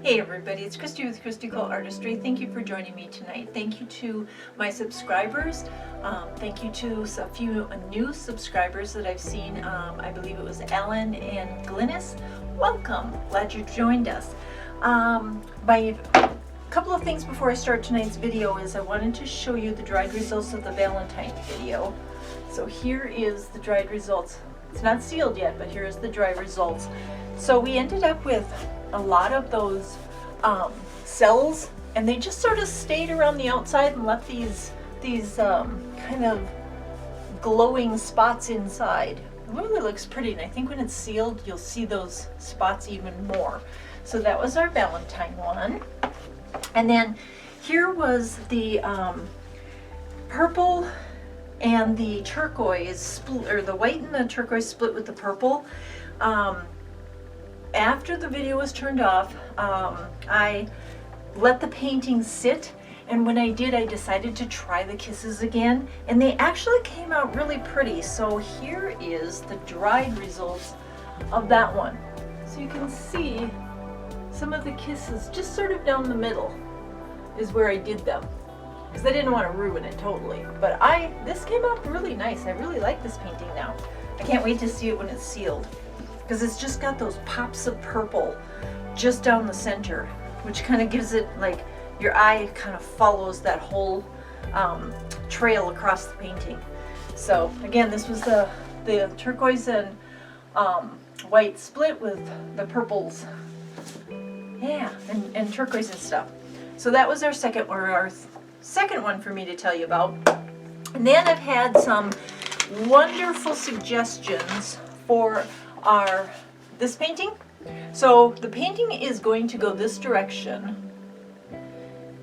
Hey everybody, it's Christy with Christy Artistry. Thank you for joining me tonight. Thank you to my subscribers. Thank you to a few new subscribers that I've seen. I believe it was Ellen and Glynis. Welcome, glad you joined us. My couple of things before I start tonight's video is I wanted to show you the dried results of the Valentine video. So here is the dried results. It's not sealed yet, but here's the dry results. So we ended up with a lot of those cells, and they just sort of stayed around the outside and left these kind of glowing spots inside. It really looks pretty, and I think when it's sealed you'll see those spots even more. So that was our Valentine one. And then here was the purple and the turquoise split, or the white and the turquoise split with the purple. After the video was turned off, I let the painting sit, and when I did, I decided to try the kisses again, and they actually came out really pretty. So here is the dried results of that one. So you can see some of the kisses just sort of down the middle is where I did them, because I didn't want to ruin it totally. But this came out really nice. I really like this painting now. I can't wait to see it when it's sealed, because it's just got those pops of purple just down the center, which kind of gives it, like, your eye kind of follows that whole trail across the painting. So again, this was the turquoise and white split with the purples, yeah, and turquoise and stuff. So that was our second one for me to tell you about. And then I've had some wonderful suggestions for this painting. So the painting is going to go this direction,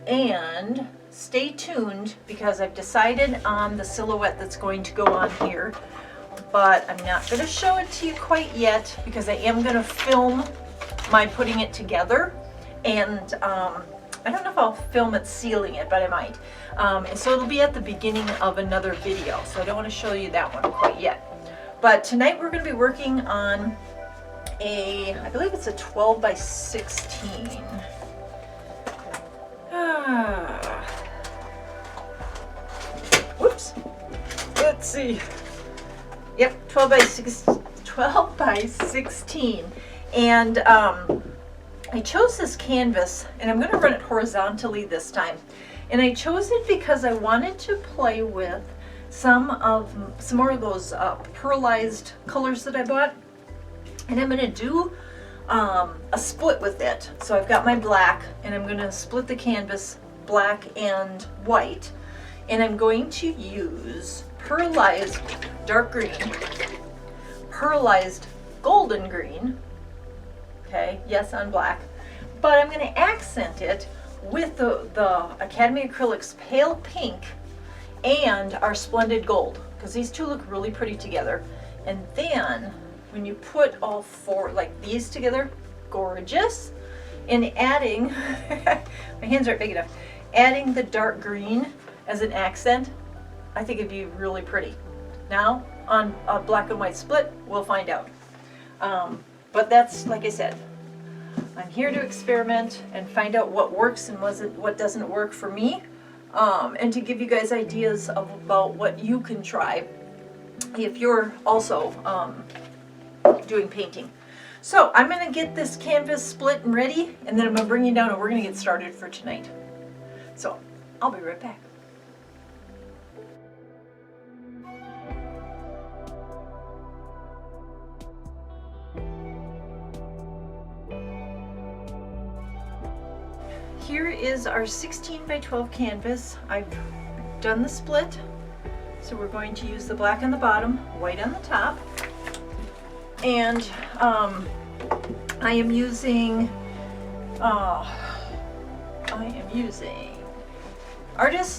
and stay tuned because I've decided on the silhouette that's going to go on here, but I'm not going to show it to you quite yet because I am going to film my putting it together, and I don't know if I'll film it sealing it, but I might. And so it'll be at the beginning of another video, so I don't want to show you that one quite yet. But tonight we're going to be working on I believe it's a 12 by 16. Whoops. Let's see. Yep, 12 by 16. And I chose this canvas, and I'm going to run it horizontally this time. And I chose it because I wanted to play with some more of those pearlized colors that I bought. And I'm going to do a split with it. So I've got my black, and I'm going to split the canvas black and white. And I'm going to use pearlized dark green, pearlized golden green, okay, yes, on black. But I'm going to accent it with the Academy Acrylics pale pink and our Splendid Gold, because these two look really pretty together. And then when you put all four like these together, gorgeous. And adding, my hands aren't big enough, adding the dark green as an accent, I think it'd be really pretty. Now, on a black and white split, we'll find out. But that's, like I said, I'm here to experiment and find out what works and what doesn't work for me, and to give you guys ideas about what you can try if you're also doing painting. So I'm going to get this canvas split and ready, and then I'm going to bring you down and we're going to get started for tonight. So I'll be right back. Here is our 16 by 12 canvas. I've done the split, so we're going to use the black on the bottom, white on the top. And I am using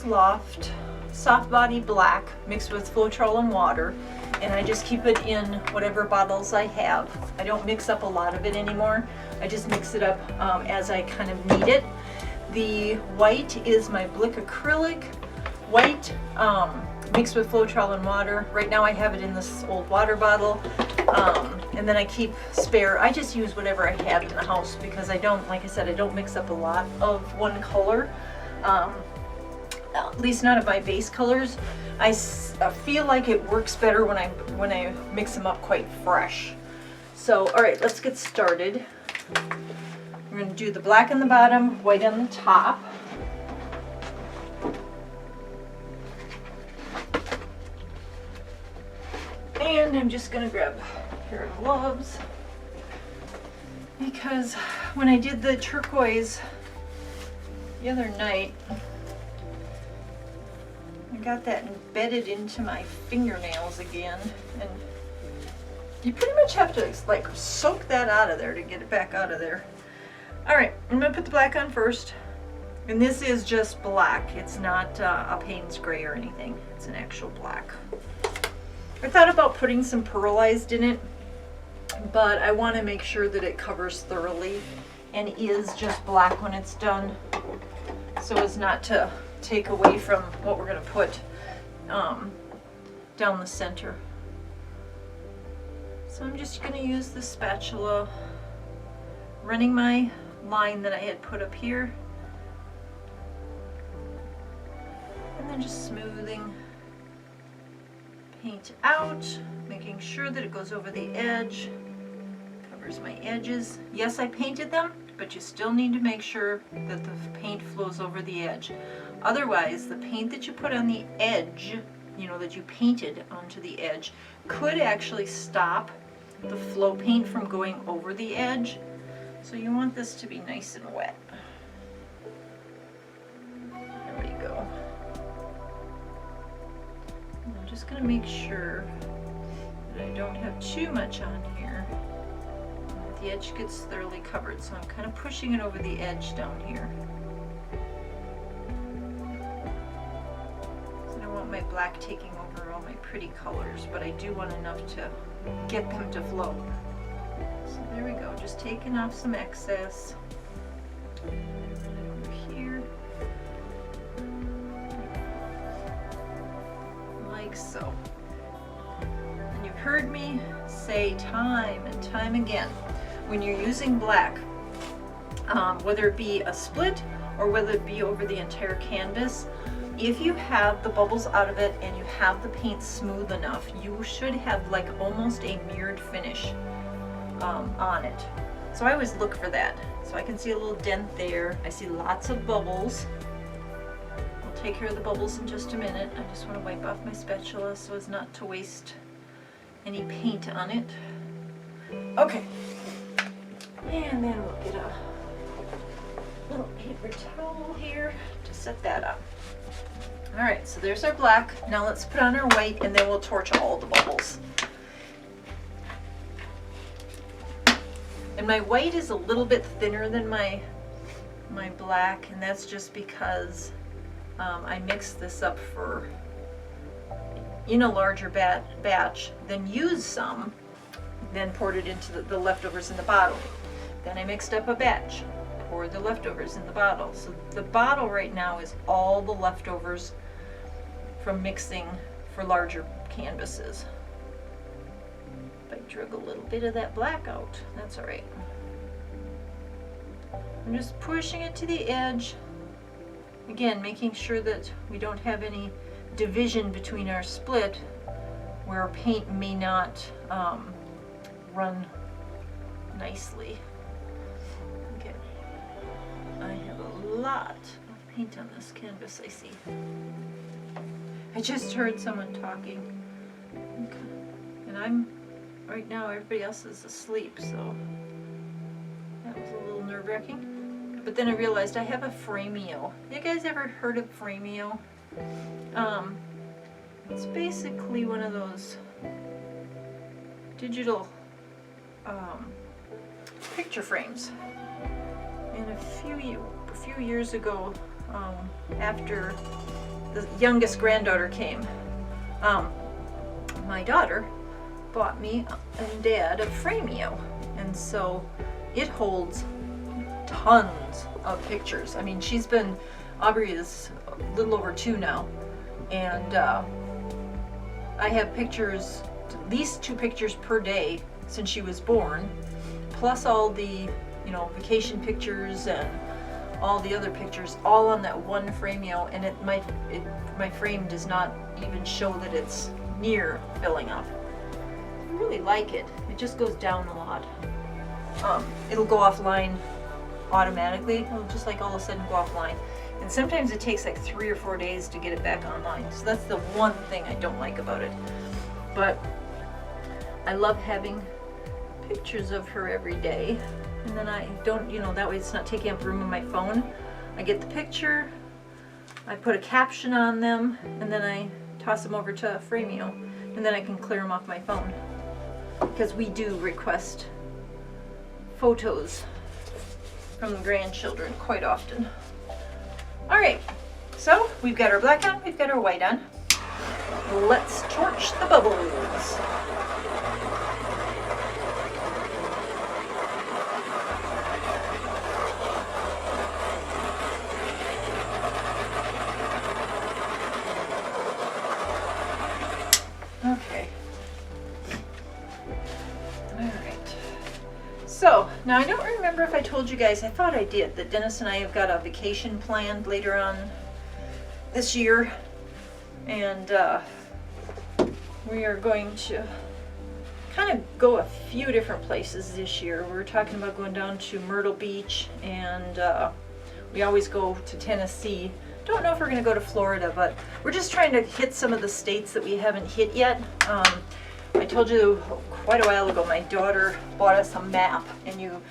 Loft soft body black mixed with Floetrol and water, and I just keep it in whatever bottles I have. I don't mix up a lot of it anymore. I just mix it up as I kind of need it. The white is my Blickrylic white mixed with Floetrol and water. Right now I have it in this old water bottle. And then I keep spare. I just use whatever I have in the house because I don't, like I said, I don't mix up a lot of one color. At least not of my base colors. I feel like it works better when I mix them up quite fresh. So, all right, let's get started. We're going to do the black on the bottom, white on the top. And I'm just going to grab a pair of gloves because when I did the turquoise the other night, I got that embedded into my fingernails again, and you pretty much have to like soak that out of there to get it back out of there. All right, I'm gonna put the black on first, and this is just black. It's not a Payne's gray or anything. It's an actual black. I thought about putting some pearlized in it, but I want to make sure that it covers thoroughly and is just black when it's done, so as not to take away from what we're going to put down the center. So I'm just going to use the spatula, running my line that I had put up here, and then just smoothing paint out, making sure that it goes over the edge, covers my edges. Yes, I painted them, but you still need to make sure that the paint flows over the edge. Otherwise, the paint that you put on the edge, you know, that you painted onto the edge, could actually stop the flow paint from going over the edge. So you want this to be nice and wet. There we go. And I'm just going to make sure that I don't have too much on here. The edge gets thoroughly covered, so I'm kind of pushing it over the edge down here. So I don't want my black taking over all my pretty colors, but I do want enough to get them to flow. So there we go, just taking off some excess. Over here. Like so. And you've heard me say time and time again, when you're using black, whether it be a split or whether it be over the entire canvas, if you have the bubbles out of it and you have the paint smooth enough, you should have like almost a mirrored finish on it. So I always look for that. So I can see a little dent there. I see lots of bubbles. I'll take care of the bubbles in just a minute. I just want to wipe off my spatula so as not to waste any paint on it. Okay. And then we'll get a little paper towel here to set that up. All right, so there's our black. Now let's put on our white, and then we'll torch all the bubbles. And my white is a little bit thinner than my black, and that's just because I mixed this up for in a larger batch, then used some, then poured it into the leftovers in the bottle. Then I mixed up a batch, poured the leftovers in the bottle. So the bottle right now is all the leftovers from mixing for larger canvases. I drug a little bit of that black out. That's all right. I'm just pushing it to the edge. Again, making sure that we don't have any division between our split where our paint may not run nicely. Okay. I have a lot of paint on this canvas, I see. I just heard someone talking. And right now everybody else is asleep, so that was a little nerve-wracking. But then I realized I have a Frameo. You guys ever heard of Frameo? It's basically one of those digital picture frames. And a few years ago, after the youngest granddaughter came, my daughter bought me and Dad a Frameo, and so it holds tons of pictures. I mean, Aubrey is a little over 2 now, and I have pictures at least 2 pictures per day since she was born, plus all the, you know, vacation pictures and all the other pictures, all on that one Frameo, and my frame does not even show that it's near filling up. I really like it. It just goes down a lot. It'll go offline automatically. It'll just like all of a sudden go offline. And sometimes it takes like 3 or 4 days to get it back online. So that's the one thing I don't like about it. But I love having pictures of her every day. And then I don't, you know, that way it's not taking up room on my phone. I get the picture, I put a caption on them, and then I toss them over to Frameo, and then I can clear them off my phone. Because we do request photos from the grandchildren quite often. Alright, so we've got our black on, we've got our white on. Let's torch the bubbles. Okay. Alright. So, now I don't remember if I told you guys, I thought I did, that Dennis and I have got a vacation planned later on this year. And we are going to kind of go a few different places this year. We're talking about going down to Myrtle Beach, and we always go to Tennessee. Don't know if we're going to go to Florida, but we're just trying to hit some of the states that we haven't hit yet. I told you quite a while ago, my daughter bought us a map, and you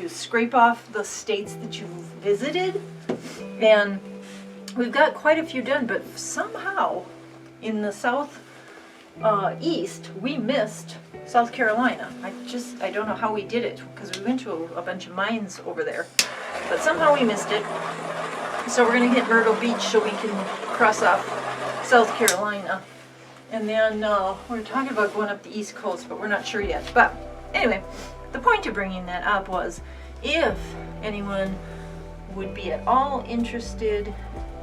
scrape off the states that you've visited, and we've got quite a few done, but somehow in the east we missed South Carolina. I don't know how we did it, because we went to a bunch of mines over there, but somehow we missed it. So we're going to hit Myrtle Beach so we can cross off South Carolina. And then we're talking about going up the East Coast, but we're not sure yet. But anyway, the point of bringing that up was if anyone would be at all interested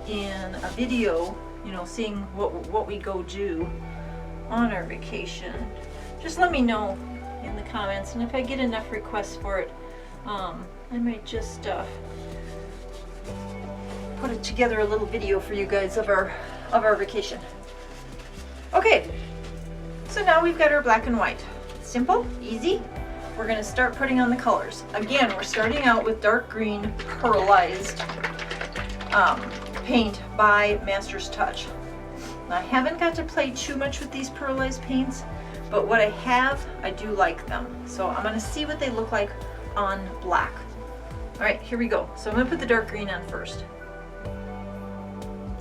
in a video, you know, seeing what we go do on our vacation, just let me know in the comments. And if I get enough requests for it, I might just put together a little video for you guys of our vacation. Okay, so now we've got our black and white. Simple, easy. We're going to start putting on the colors. Again, we're starting out with dark green Pearlized paint by Master's Touch. Now, I haven't got to play too much with these Pearlized paints, but what I have, I do like them. So I'm going to see what they look like on black. All right, here we go. So I'm going to put the dark green on first.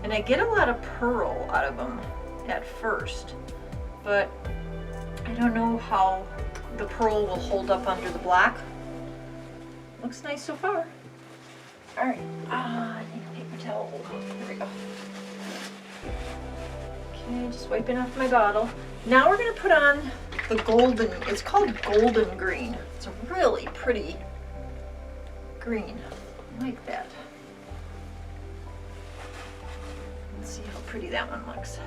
And I get a lot of pearl out of them at first, but I don't know how the pearl will hold up under the black. Looks nice so far. All right, I need a paper towel. There we go. Okay, just wiping off my bottle. Now we're gonna put on the golden, it's called golden green. It's a really pretty green, I like that. Let's see how pretty that one looks.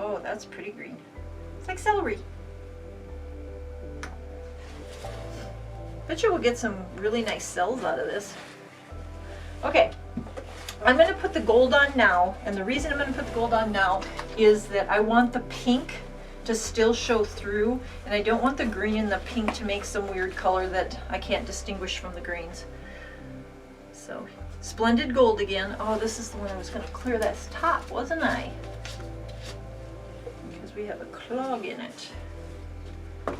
Oh, that's pretty green. It's like celery. Bet you we'll get some really nice cells out of this. Okay, I'm going to put the gold on now, and the reason I'm going to put the gold on now is that I want the pink to still show through, and I don't want the green and the pink to make some weird color that I can't distinguish from the greens. So, Splendid Gold again. Oh, this is the one I was going to clear that top, wasn't I? Because we have a clog in it. It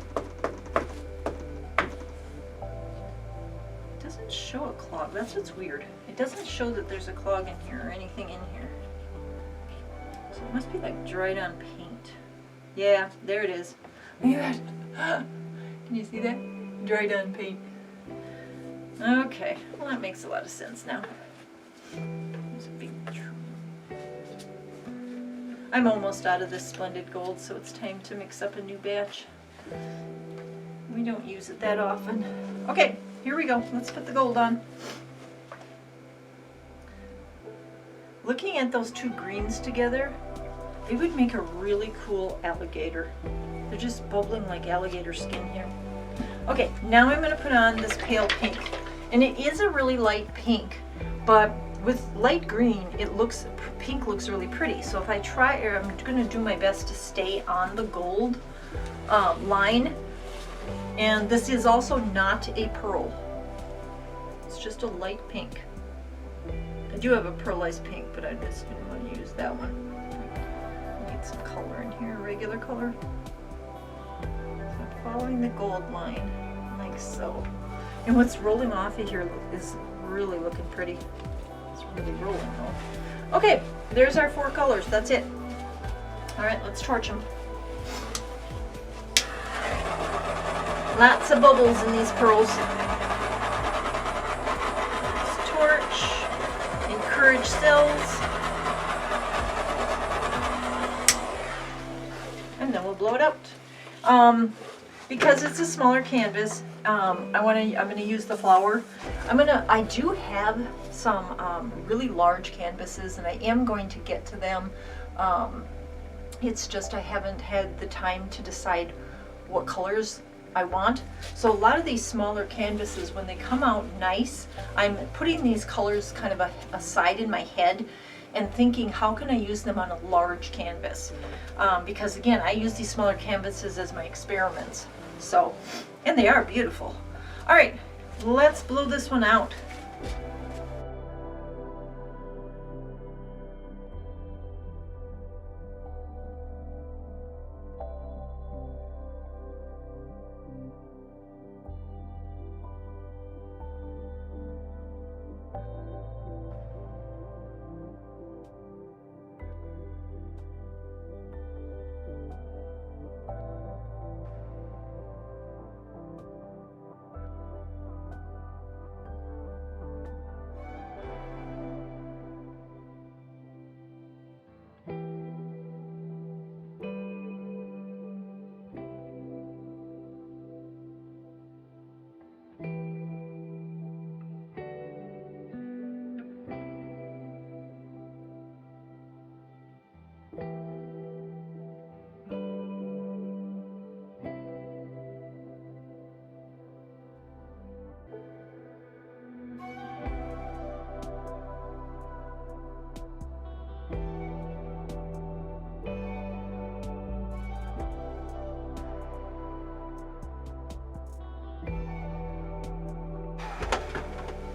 doesn't show a clog. That's what's weird. It doesn't show that there's a clog in here or anything in here. So it must be like dried on paint. Yeah, there it is. Can you see that? Dried on paint. Okay, well that makes a lot of sense now. There's a big tree. I'm almost out of this Splendid Gold, so it's time to mix up a new batch. We don't use it that often. Okay, here we go. Let's put the gold on. Looking at those two greens together, It would make a really cool alligator. They're just bubbling like alligator skin here. Okay, now I'm going to put on this pale pink. And it is a really light pink, but with light green, pink looks really pretty. So if I try, I'm going to do my best to stay on the gold line. And this is also not a pearl. It's just a light pink. I do have a pearlized pink, but I just didn't want to use that one. I need some color in here, regular color. So I'm following the gold line, like so. And what's rolling off of here is really looking pretty. It's really rolling though. Okay, there's our 4 colors. That's it. All right, let's torch them. Lots of bubbles in these pearls. Let's torch. Encourage cells. And then we'll blow it out. Because it's a smaller canvas, I'm gonna use the flower. I do have some really large canvases, and I am going to get to them. It's just I haven't had the time to decide what colors I want. So a lot of these smaller canvases, when they come out nice, I'm putting these colors kind of aside in my head and thinking, how can I use them on a large canvas? Because again, I use these smaller canvases as my experiments. So, and they are beautiful. All right, let's blow this one out.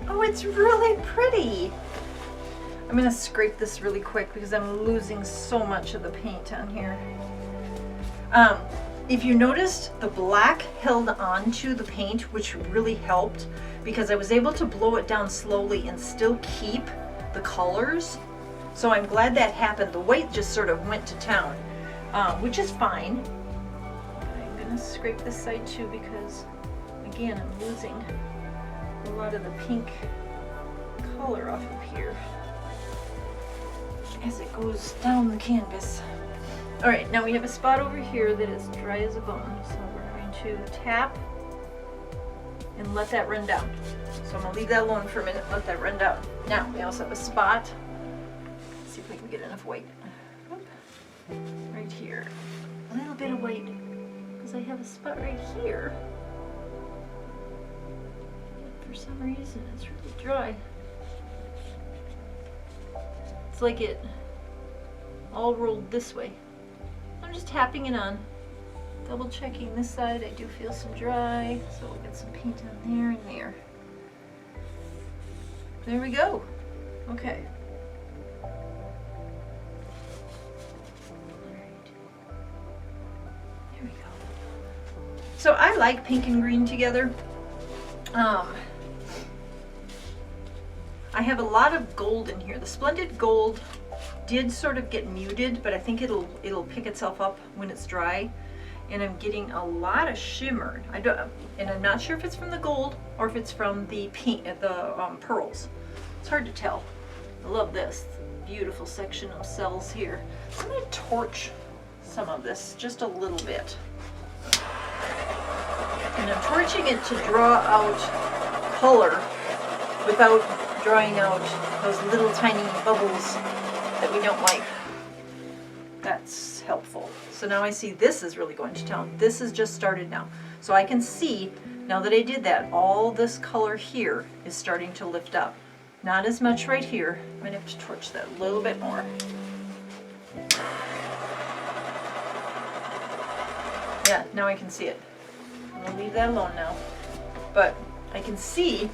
Oh, it's really pretty. I'm gonna scrape this really quick because I'm losing so much of the paint on here. If you noticed, the black held onto the paint, which really helped because I was able to blow it down slowly and still keep the colors. So I'm glad that happened. The white just sort of went to town, which is fine. I'm gonna scrape this side too because, again, I'm losing a lot of the pink color off of here as it goes down the canvas. All right, now we have a spot over here that is dry as a bone, so we're going to tap and let that run down. So I'm gonna leave that alone for a minute, let that run down. Now we also have a spot. Let's see if we can get enough white. Right here, a little bit of white because I have a spot right here. For some reason, it's really dry. It's like it all rolled this way. I'm just tapping it on, double checking this side. I do feel some dry, so we'll get some paint on there and there. There we go. Okay. All right. There we go. So I like pink and green together. I have a lot of gold in here. The Splendid Gold did sort of get muted, but I think it'll pick itself up when it's dry. And I'm getting a lot of shimmer. And I'm not sure if it's from the gold or if it's from the pearls. It's hard to tell. I love this beautiful section of cells here. So I'm going to torch some of this just a little bit. And I'm torching it to draw out color without drawing out those little tiny bubbles that we don't like. That's helpful. So now I see this is really going to town. This has just started now. So I can see, now that I did that, all this color here is starting to lift up. Not as much right here. I'm going to have to torch that a little bit more. Yeah, now I can see it. I'm going to leave that alone now. But I can see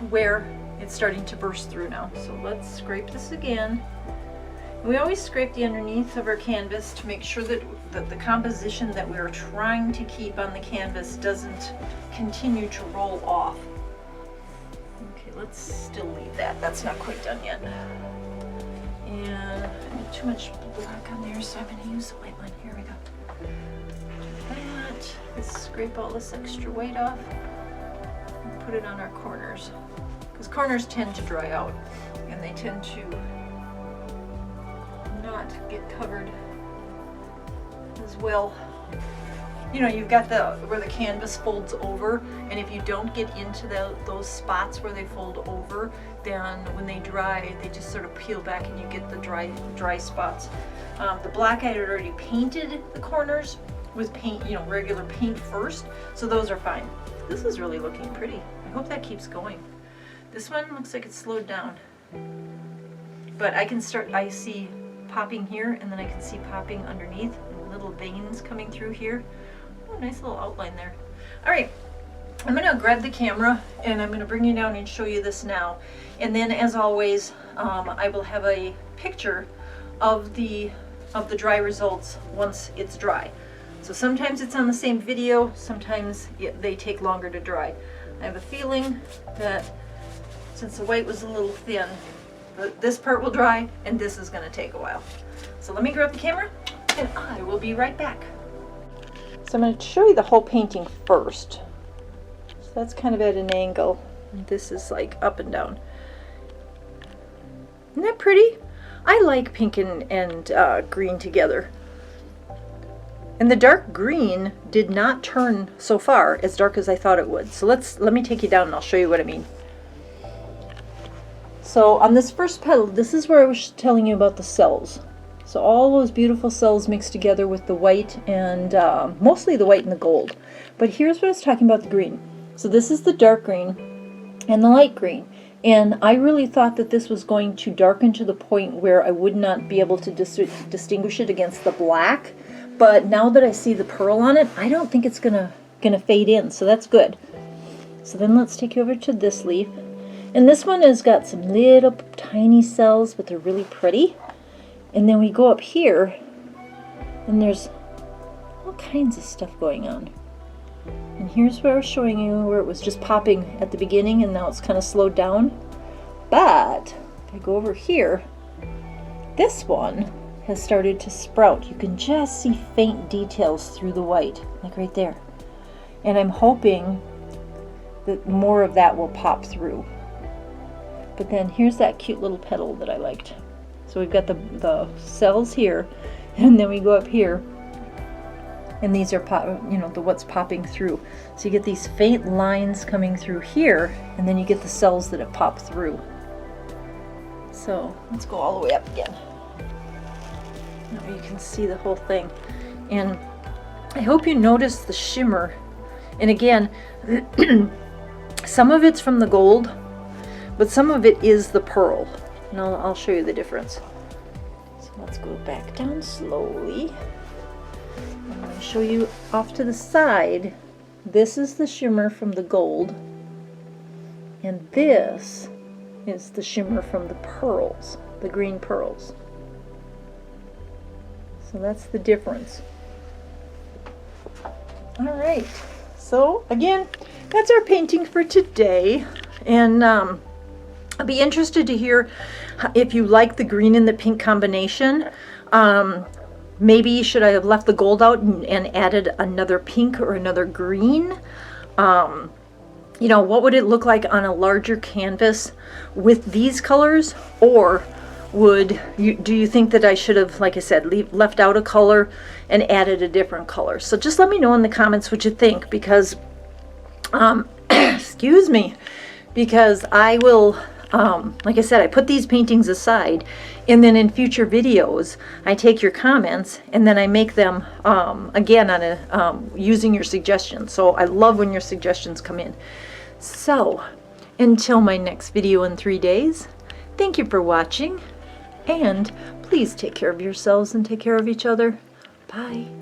where it's starting to burst through now. So let's scrape this again. We always scrape the underneath of our canvas to make sure that the composition that we're trying to keep on the canvas doesn't continue to roll off. Okay, let's still leave that. That's not quite done yet. And I have too much black on there, so I'm going to use the white one. Here we go. That. Let's scrape all this extra white off and put it on our corners. Because corners tend to dry out, and they tend to not get covered as well. You know, you've got where the canvas folds over, and if you don't get into those spots where they fold over, then when they dry, they just sort of peel back and you get the dry spots. The black I had already painted the corners with paint, you know, regular paint first, so those are fine. This is really looking pretty. I hope that keeps going. This one looks like it's slowed down, but I see popping here, and then I can see popping underneath, and little veins coming through here. Oh, nice little outline there. All right, I'm gonna grab the camera and I'm gonna bring you down and show you this now. And then, as always, I will have a picture of the dry results once it's dry. So sometimes it's on the same video, sometimes they take longer to dry. I have a feeling that since the white was a little thin, this part will dry and this is going to take a while. So let me grab the camera and I will be right back. So I'm going to show you the whole painting first. So that's kind of at an angle. And this is like up and down. Isn't that pretty? I like pink and green together. And the dark green did not turn so far as dark as I thought it would. So let me take you down and I'll show you what I mean. So on this first petal, this is where I was telling you about the cells. So all those beautiful cells mixed together with the white and mostly the white and the gold. But here's what I was talking about, the green. So this is the dark green and the light green. And I really thought that this was going to darken to the point where I would not be able to distinguish it against the black. But now that I see the pearl on it, I don't think it's gonna fade in, so that's good. So then let's take you over to this leaf. And this one has got some little tiny cells, but they're really pretty. And then we go up here, and there's all kinds of stuff going on. And here's where I was showing you where it was just popping at the beginning, and now it's kind of slowed down. But if I go over here, this one has started to sprout. You can just see faint details through the white, like right there. And I'm hoping that more of that will pop through. But then here's that cute little petal that I liked. So we've got the cells here, and then we go up here, and these are what's popping through. So you get these faint lines coming through here, and then you get the cells that have popped through. So let's go all the way up again. Now you can see the whole thing. And I hope you notice the shimmer. And again, some of it's from the gold, but some of it is the pearl. And I'll show you the difference. So let's go back down slowly. I'm going to show you off to the side. This is the shimmer from the gold, and this is the shimmer from the pearls, the green pearls. So that's the difference. All right, so again, that's our painting for today. And I'll be interested to hear if you like the green and the pink combination. Maybe should I have left the gold out and added another pink or another green? You know, what would it look like on a larger canvas with these colors? Or do you think that I should have, like I said, left out a color and added a different color? So just let me know in the comments what you think, because excuse me, because I like I said, I put these paintings aside, and then in future videos I take your comments and then I make them again on a using your suggestions. So I love when your suggestions come in. So until my next video in 3 days, thank you for watching, and please take care of yourselves and take care of each other. Bye.